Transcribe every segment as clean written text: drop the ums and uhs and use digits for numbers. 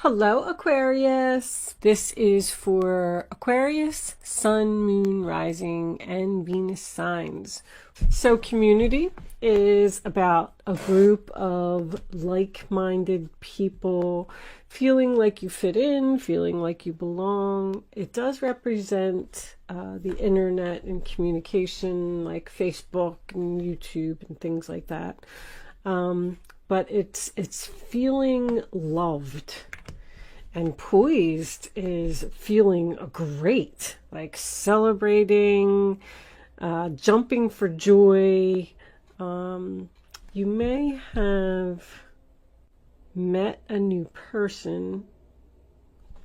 Hello, Aquarius. This is for Aquarius, Sun, Moon, Rising, and Venus signs. So community is about a group of like-minded people feeling like you fit in, feeling like you belong. It does represent the internet and communication like Facebook and YouTube and things like that. But it's feeling loved. And poised is feeling great, like celebrating, jumping for joy. You may have met a new person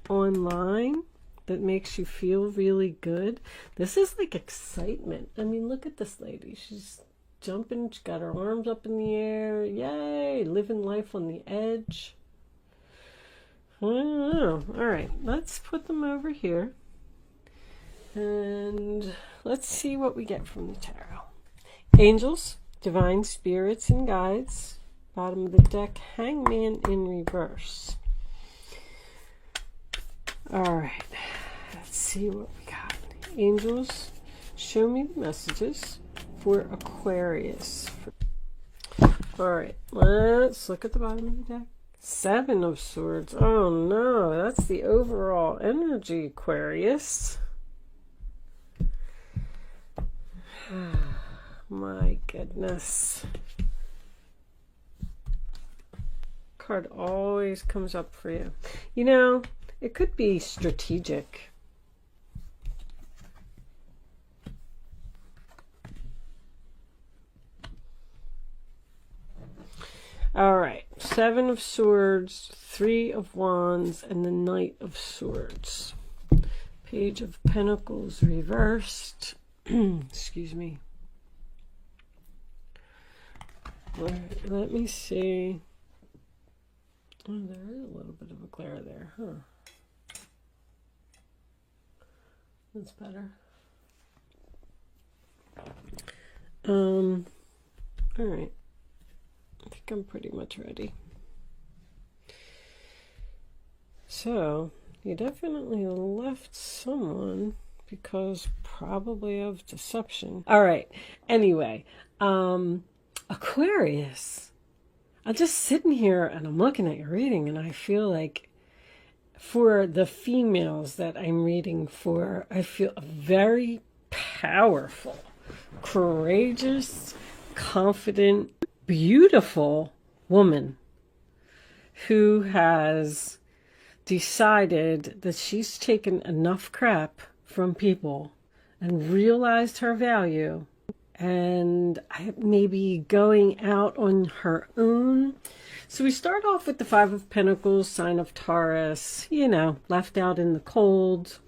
online that makes you feel really good. This is like excitement. I mean, look at this lady. She's jumping, she's got her arms up in the air. Yay, living life on the edge. I don't know. All right, let's put them over here and let's see what we get from the tarot. Angels, divine spirits and guides. Bottom of the deck, Hangman in reverse. All right, let's see what we got. Angels, show me the messages for Aquarius. All right, let's look at the bottom of the deck. Seven of Swords. Oh no, that's the overall energy, Aquarius. My goodness. Card always comes up for you. You know, it could be strategic. All right, Seven of Swords, Three of Wands, and the Knight of Swords. Page of Pentacles reversed. Excuse me. Let me see. Oh, there is a little bit of a glare there, huh? That's better. All right. I think I'm pretty much ready. So, you definitely left someone because probably of deception. All right. Anyway, Aquarius. I'm just sitting here and I'm looking at your reading and I feel like for the females that I'm reading for, I feel very powerful, courageous, confident, beautiful woman who has decided that she's taken enough crap from people and realized her value and maybe going out on her own. So we start off with the Five of Pentacles, sign of Taurus, you know, left out in the cold.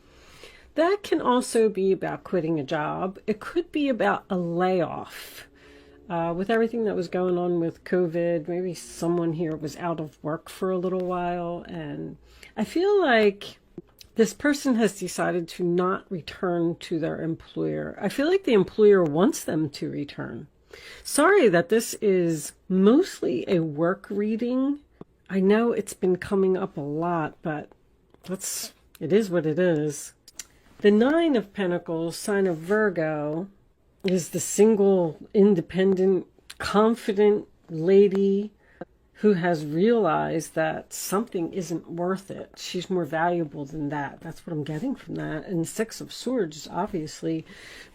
That can also be about quitting a job. It could be about a layoff. With everything that was going on with COVID, maybe someone here was out of work for a little while. And I feel like this person has decided to not return to their employer. I feel like the employer wants them to return. Sorry that this is mostly a work reading. I know it's been coming up a lot, but it is what it is. The Nine of Pentacles, sign of Virgo, is the single, independent, confident lady who has realized that something isn't worth it. She's more valuable than that. That's what I'm getting from that. And Six of Swords is obviously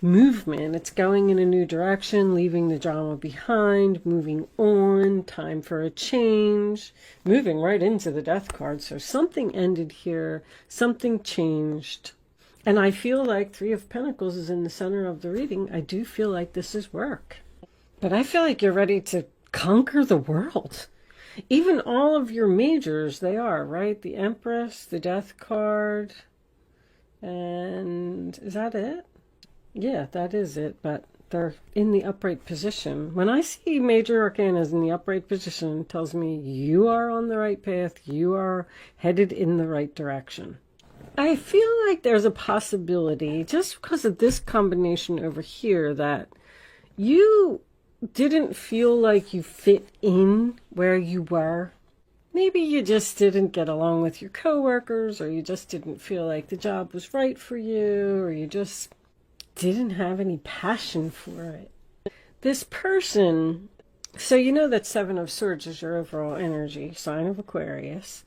movement. It's going in a new direction, leaving the drama behind, moving on, time for a change, moving right into the Death card. So something ended here, something changed. And I feel like Three of Pentacles is in the center of the reading. I do feel like this is work. But I feel like you're ready to conquer the world. Even all of your majors, they are, right? The Empress, the Death card. And is that it? Yeah, that is it. But they're in the upright position. When I see major arcanas in the upright position, it tells me you are on the right path. You are headed in the right direction. I feel like there's a possibility, just because of this combination over here, that you didn't feel like you fit in where you were. Maybe you just didn't get along with your coworkers, or you just didn't feel like the job was right for you, or you just didn't have any passion for it. This person, so you know that Seven of Swords is your overall energy, sign of Aquarius.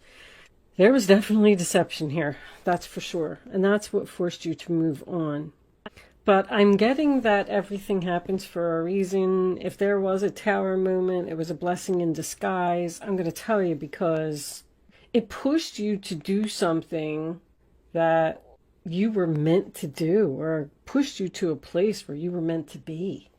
There was definitely deception here, that's for sure. And that's what forced you to move on. But I'm getting that everything happens for a reason. If there was a tower moment, it was a blessing in disguise. I'm going to tell you, because it pushed you to do something that you were meant to do, or pushed you to a place where you were meant to be.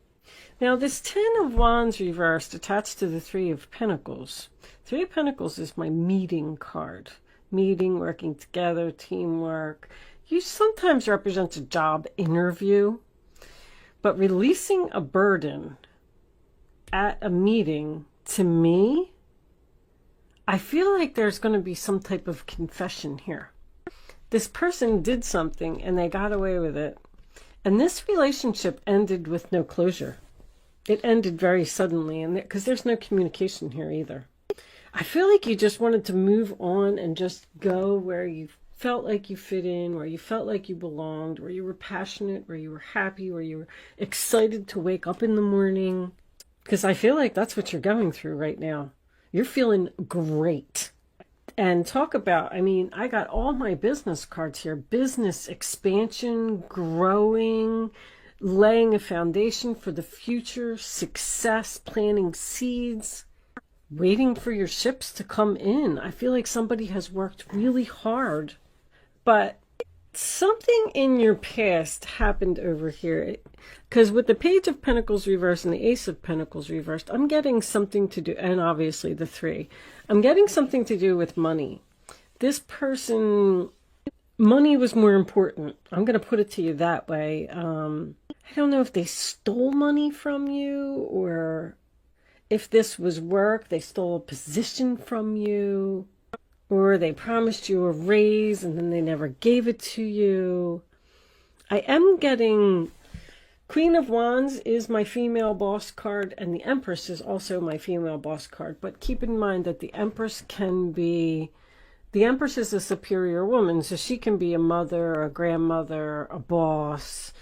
Now, this Ten of Wands reversed attached to the Three of Pentacles. Three of Pentacles is my meeting card. Meeting, working together, teamwork. You sometimes represent a job interview, but releasing a burden at a meeting, to me, I feel like there's going to be some type of confession here. This person did something and they got away with it. And this relationship ended with no closure. It ended very suddenly, and because there's no communication here either. I feel like you just wanted to move on and just go where you felt like you fit in, where you felt like you belonged, where you were passionate, where you were happy, where you were excited to wake up in the morning. Because I feel like that's what you're going through right now. You're feeling great. And talk about, I mean, I got all my business cards here. Business expansion, growing, laying a foundation for the future, success, planting seeds, waiting for your ships to come in. I feel like somebody has worked really hard, but something in your past happened over here. Because with the Page of Pentacles reversed and the Ace of Pentacles reversed, I'm getting something to do, and obviously the Three, I'm getting something to do with money. This person, money was more important. I'm going to put it to you that way. I don't know if they stole money from you, or if this was work, they stole a position from you, or they promised you a raise and then they never gave it to you. I am getting Queen of Wands is my female boss card, and the Empress is also my female boss card. But keep in mind that the Empress can be, the Empress is a superior woman, so she can be a mother, a grandmother, a boss,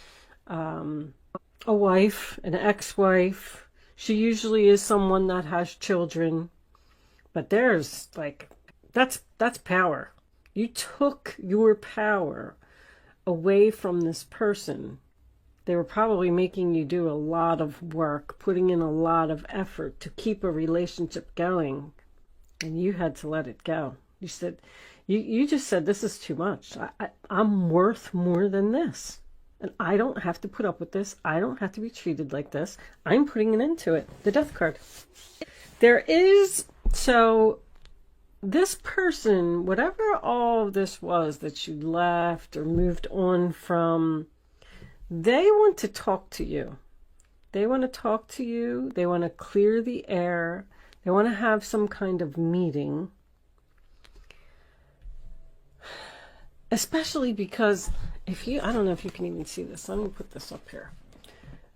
a wife, an ex-wife. She usually is someone that has children. But there's like, that's power. You took your power away from this person. They were probably making you do a lot of work, putting in a lot of effort to keep a relationship going. And you had to let it go. You said, you just said, this is too much. I'm worth more than this. And I don't have to put up with this. I don't have to be treated like this. I'm putting an end to it. The Death card. There is, so this person, whatever all of this was that you left or moved on from, they want to talk to you. They want to talk to you. They want to clear the air. They want to have some kind of meeting. Especially because if you, I don't know if you can even see this. Let me put this up here.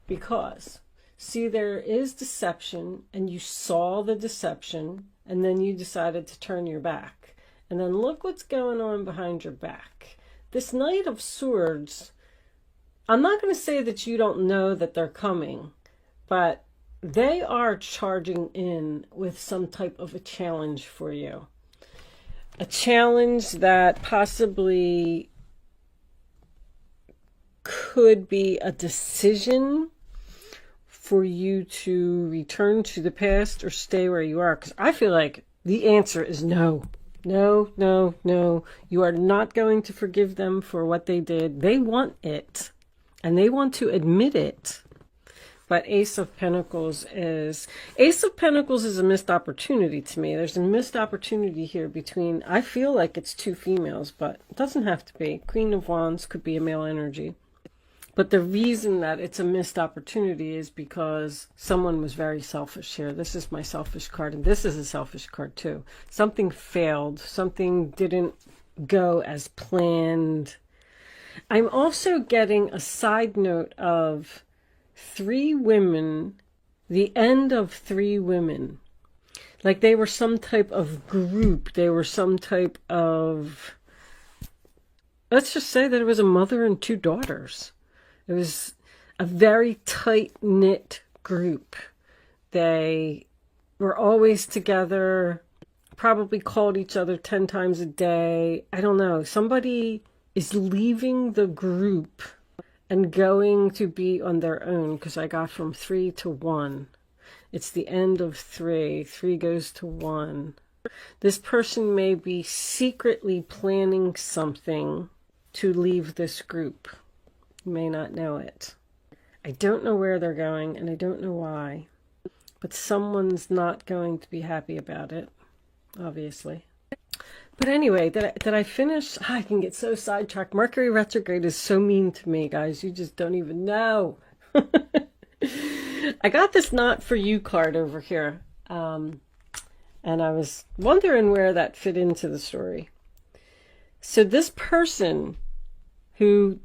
Because, see, there is deception, and you saw the deception, and then you decided to turn your back. And then look what's going on behind your back. This Knight of Swords, I'm not going to say that you don't know that they're coming, but they are charging in with some type of a challenge for you. A challenge that possibly could be a decision for you to return to the past or stay where you are. Because I feel like the answer is no. No, no, no. You are not going to forgive them for what they did. They want it. And they want to admit it. But Ace of Pentacles is a missed opportunity to me. There's a missed opportunity here between, I feel like it's two females, but it doesn't have to be. Queen of Wands could be a male energy. But the reason that it's a missed opportunity is because someone was very selfish here. This is my selfish card, and this is a selfish card too. Something failed. Something didn't go as planned. I'm also getting a side note of 3 women, the end of 3 women. Like they were some type of group. They were some type of, let's just say that it was a mother and two daughters. It was a very tight-knit group. They were always together, probably called each other 10 times a day. I don't know. Somebody is leaving the group and going to be on their own, because I got from 3 to 1. It's the end of 3. 3 goes to 1. This person may be secretly planning something to leave this group. You may not know it. I don't know where they're going, and I don't know why. But someone's not going to be happy about it, obviously. But anyway, did I finish? I can get so sidetracked. Mercury retrograde is so mean to me, guys. You just don't even know. I got this Not For You card over here. And I was wondering where that fit into the story. So this person who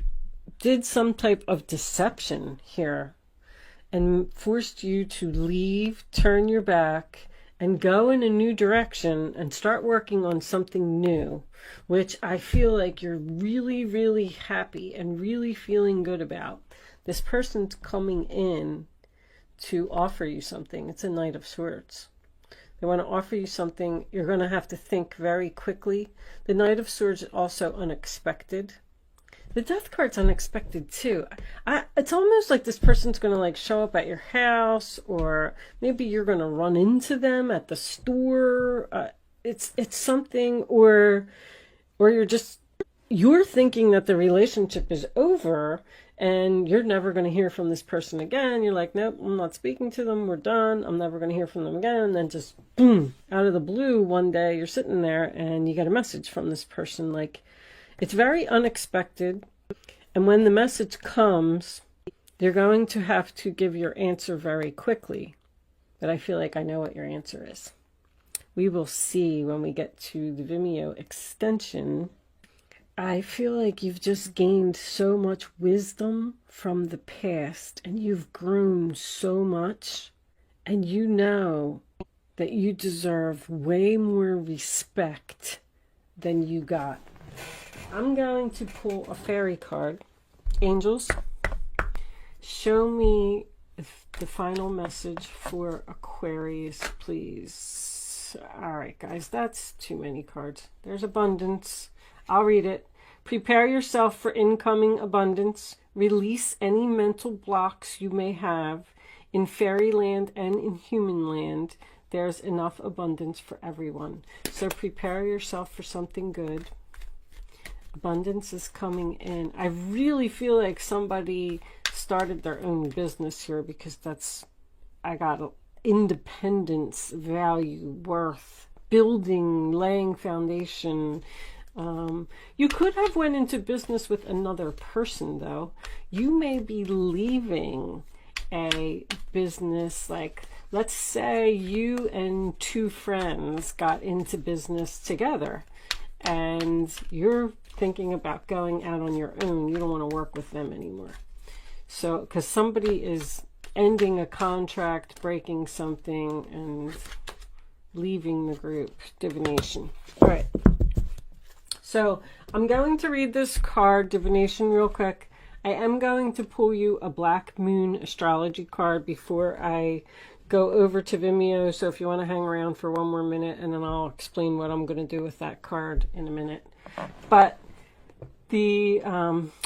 did some type of deception here and forced you to leave, turn your back, and go in a new direction and start working on something new, which I feel like you're really, really happy and really feeling good about. This person's coming in to offer you something. It's a Knight of Swords. They want to offer you something. You're going to have to think very quickly. The Knight of Swords is also unexpected. The Death card's unexpected too. It's almost like this person's going to like show up at your house, or maybe you're going to run into them at the store. It's something, or you're thinking that the relationship is over and you're never going to hear from this person again. You're like, nope, I'm not speaking to them. We're done. I'm never going to hear from them again. And then just boom, out of the blue, one day you're sitting there and you get a message from this person. Like, it's very unexpected. And when the message comes, you're going to have to give your answer very quickly. But I feel like I know what your answer is. We will see when we get to the Vimeo extension. I feel like you've just gained so much wisdom from the past, and you've grown so much, and you know that you deserve way more respect than you got. I'm going to pull a fairy card. Angels, show me the final message for Aquarius, please. All right, guys, that's too many cards. There's abundance. I'll read it. Prepare yourself for incoming abundance. Release any mental blocks you may have. In fairyland and in human land, there's enough abundance for everyone. So prepare yourself for something good. Abundance is coming in. I really feel like somebody started their own business here, because I got independence, value, worth, building, laying foundation. You could have went into business with another person, though. You may be leaving a business, like, let's say you and two friends got into business together, and you're thinking about going out on your own. You don't want to work with them anymore. So, because somebody is ending a contract, breaking something, and leaving the group. Divination. All right. So, I'm going to read this card, Divination, real quick. I am going to pull you a Black Moon astrology card before I go over to Vimeo. So, if you want to hang around for one more minute, and then I'll explain what I'm going to do with that card in a minute. But the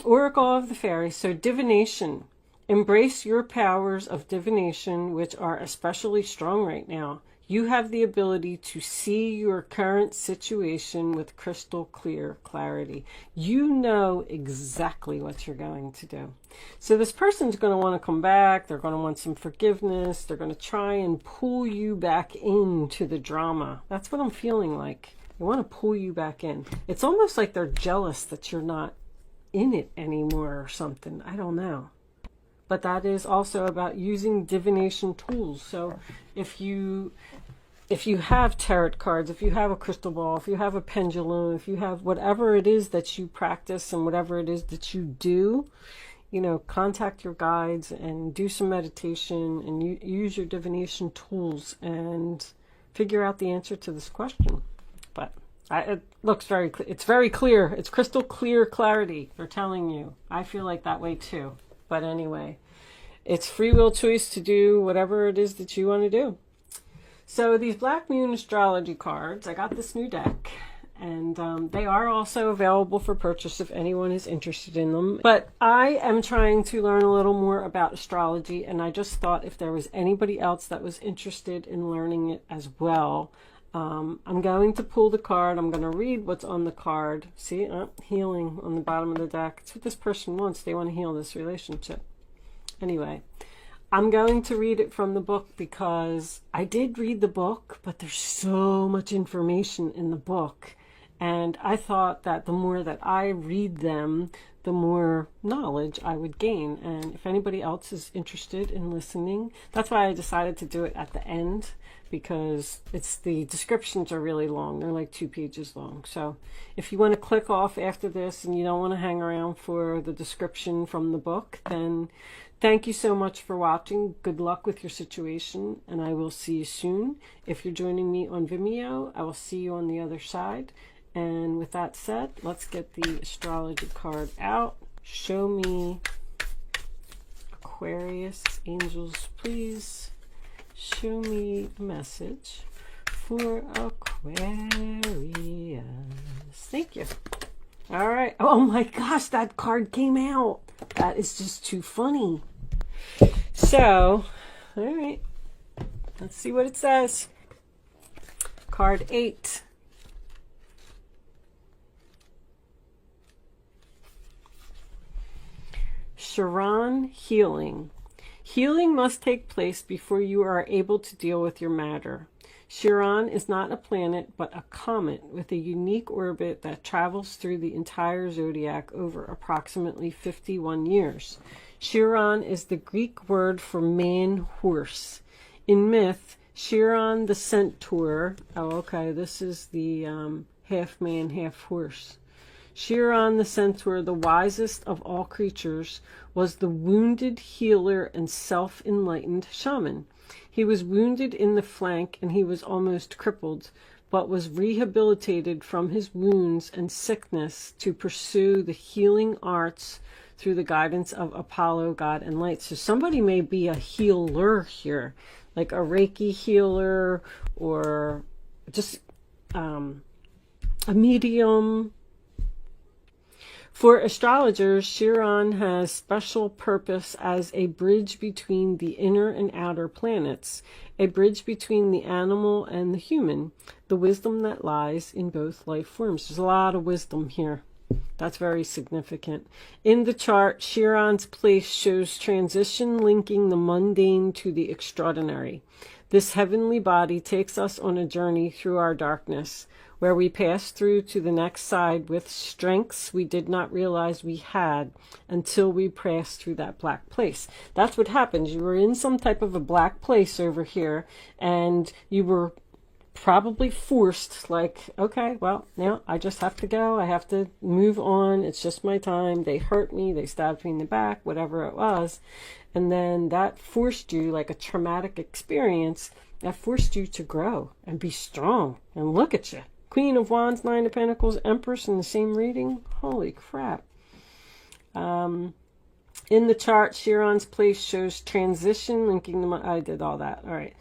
Oracle of the Fairies. So divination. Embrace your powers of divination, which are especially strong right now. You have the ability to see your current situation with crystal clear clarity. You know exactly what you're going to do. So this person's going to want to come back. They're going to want some forgiveness. They're going to try and pull you back into the drama. That's what I'm feeling like. They want to pull you back in. It's almost like they're jealous that you're not in it anymore or something. I don't know. But that is also about using divination tools. So if you have tarot cards, if you have a crystal ball, if you have a pendulum, if you have whatever it is that you practice and whatever it is that you do, you know, contact your guides and do some meditation and use your divination tools and figure out the answer to this question. But it looks very clear. It's very clear. It's crystal clear clarity. They're telling you. I feel like that way too. But anyway, it's free will choice to do whatever it is that you want to do. So these Black Moon astrology cards, I got this new deck. And they are also available for purchase if anyone is interested in them. But I am trying to learn a little more about astrology, and I just thought if there was anybody else that was interested in learning it as well, I'm going to pull the card. I'm going to read what's on the card. See, healing on the bottom of the deck. It's what this person wants. They want to heal this relationship. Anyway, I'm going to read it from the book because I did read the book, but there's so much information in the book. And I thought that the more that I read them, the more knowledge I would gain. And if anybody else is interested in listening, that's why I decided to do it at the end, because the descriptions are really long. They're like 2 pages long. So if you want to click off after this and you don't want to hang around for the description from the book, then thank you so much for watching. Good luck with your situation, and I will see you soon. If you're joining me on Vimeo, I will see you on the other side. And with that said, let's get the astrology card out. Show me, Aquarius, angels, please. Show me a message for Aquarius. Thank you. All right. Oh my gosh, that card came out. That is just too funny. So, all right. Let's see what it says. Card 8. Chiron, healing. Healing must take place before you are able to deal with your matter. Chiron is not a planet, but a comet with a unique orbit that travels through the entire zodiac over approximately 51 years. Chiron is the Greek word for man-horse. In myth, Chiron the centaur, this is the half man, half horse. Chiron the centaur, the wisest of all creatures, was the wounded healer and self-enlightened shaman. He was wounded in the flank and he was almost crippled, but was rehabilitated from his wounds and sickness to pursue the healing arts through the guidance of Apollo, God, and light. So somebody may be a healer here, like a Reiki healer or just a medium. For astrologers, Chiron has special purpose as a bridge between the inner and outer planets, a bridge between the animal and the human, the wisdom that lies in both life forms. There's a lot of wisdom here. That's very significant. In the chart, Chiron's place shows transition linking the mundane to the extraordinary. This heavenly body takes us on a journey through our darkness, where we pass through to the next side with strengths we did not realize we had until we passed through that black place. That's what happens. You were in some type of a black place over here, and you were probably forced, like, okay, well, now I just have to go. I have to move on. It's just my time. They hurt me. They stabbed me in the back, whatever it was. And then that forced you, like a traumatic experience, that forced you to grow and be strong. And look at you. Queen of Wands, Nine of Pentacles, Empress in the same reading. Holy crap. In the chart, Chiron's place shows transition, linking the... I did all that. All right.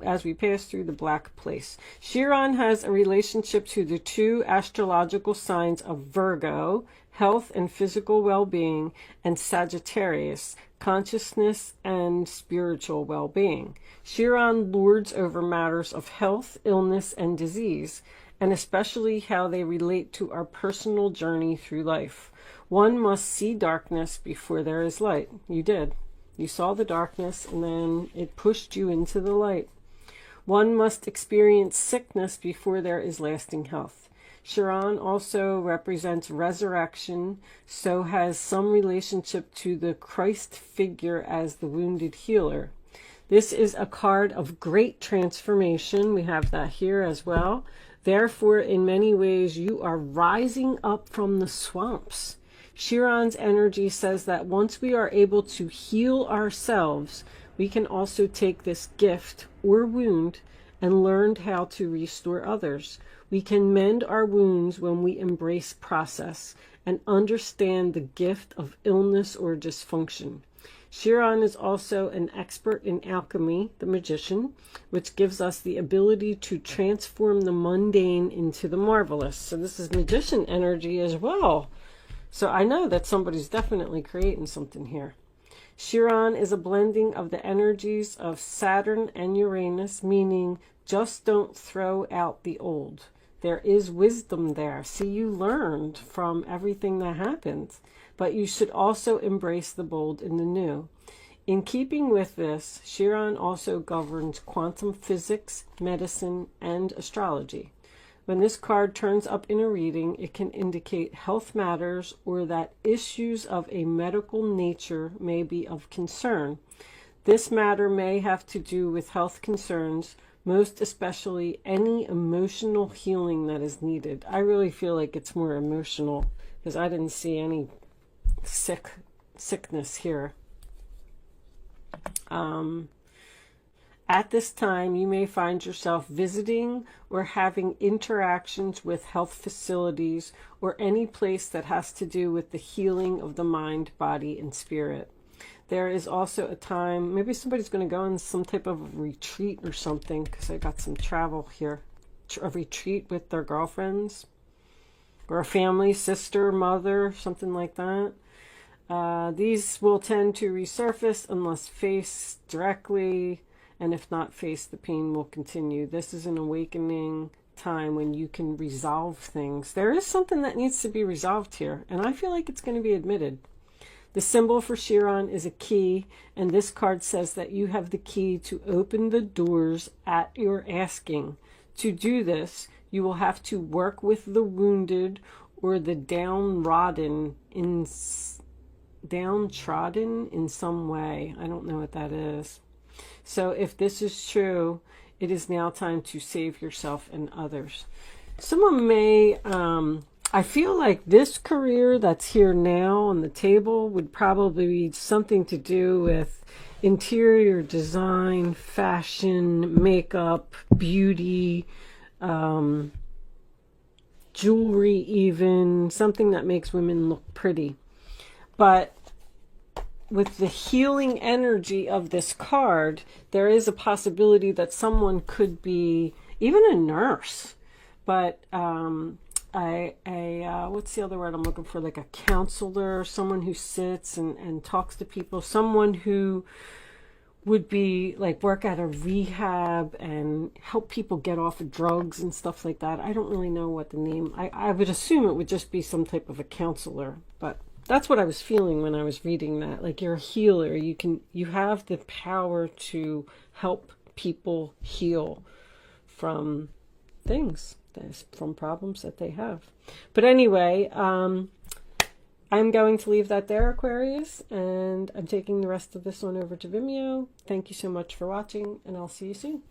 As we pass through the black place. Chiron has a relationship to the 2 astrological signs of Virgo, health and physical well-being, and Sagittarius, consciousness and spiritual well-being. Chiron lords over matters of health, illness, and disease, and especially how they relate to our personal journey through life. One must see darkness before there is light. You did. You saw the darkness, and then it pushed you into the light. One must experience sickness before there is lasting health. Chiron also represents resurrection, so has some relationship to the Christ figure as the wounded healer. This is a card of great transformation. We have that here as well. Therefore, in many ways, you are rising up from the swamps. Chiron's energy says that once we are able to heal ourselves, we can also take this gift or wound and learned how to restore others. We can mend our wounds when we embrace process and understand the gift of illness or dysfunction. Chiron is also an expert in alchemy, the magician, which gives us the ability to transform the mundane into the marvelous. So this is magician energy as well. So I know that somebody's definitely creating something here. Chiron is a blending of the energies of Saturn and Uranus, meaning just don't throw out the old. There is wisdom there. See, you learned from everything that happened, but you should also embrace the bold in the new. In keeping with this, Chiron also governs quantum physics, medicine, and astrology. When this card turns up in a reading, it can indicate health matters or that issues of a medical nature may be of concern. This matter may have to do with health concerns, most especially any emotional healing that is needed. I really feel like it's more emotional because I didn't see any sickness here. At this time, you may find yourself visiting or having interactions with health facilities or any place that has to do with the healing of the mind, body, and spirit. There is also a time, maybe somebody's going to go on some type of retreat or something, because I got some travel here. A retreat with their girlfriends or a family, sister, mother, something like that. These will tend to resurface unless faced directly, and if not faced, the pain will continue. This is an awakening time when you can resolve things. There is something that needs to be resolved here, and I feel like it's going to be admitted. The symbol for Chiron is a key, and this card says that you have the key to open the doors at your asking. To do this, you will have to work with the wounded or the downtrodden in some way. I don't know what that is. So if this is true, it is now time to save yourself and others. Someone may, I feel like this career that's here now on the table would probably be something to do with interior design, fashion, makeup, beauty, jewelry even, something that makes women look pretty. But with the healing energy of this card, there is a possibility that someone could be even a nurse, but what's the other word I'm looking for? Like a counselor, someone who sits and talks to people, someone who would be like work at a rehab and help people get off of drugs and stuff like that. I don't really know what the name, I would assume it would just be some type of a counselor, but that's what I was feeling when I was reading that. Like, you're a healer. You have the power to help people heal from things, from problems that they have. But anyway, I'm going to leave that there, Aquarius, and I'm taking the rest of this one over to Vimeo. Thank you so much for watching, and I'll see you soon.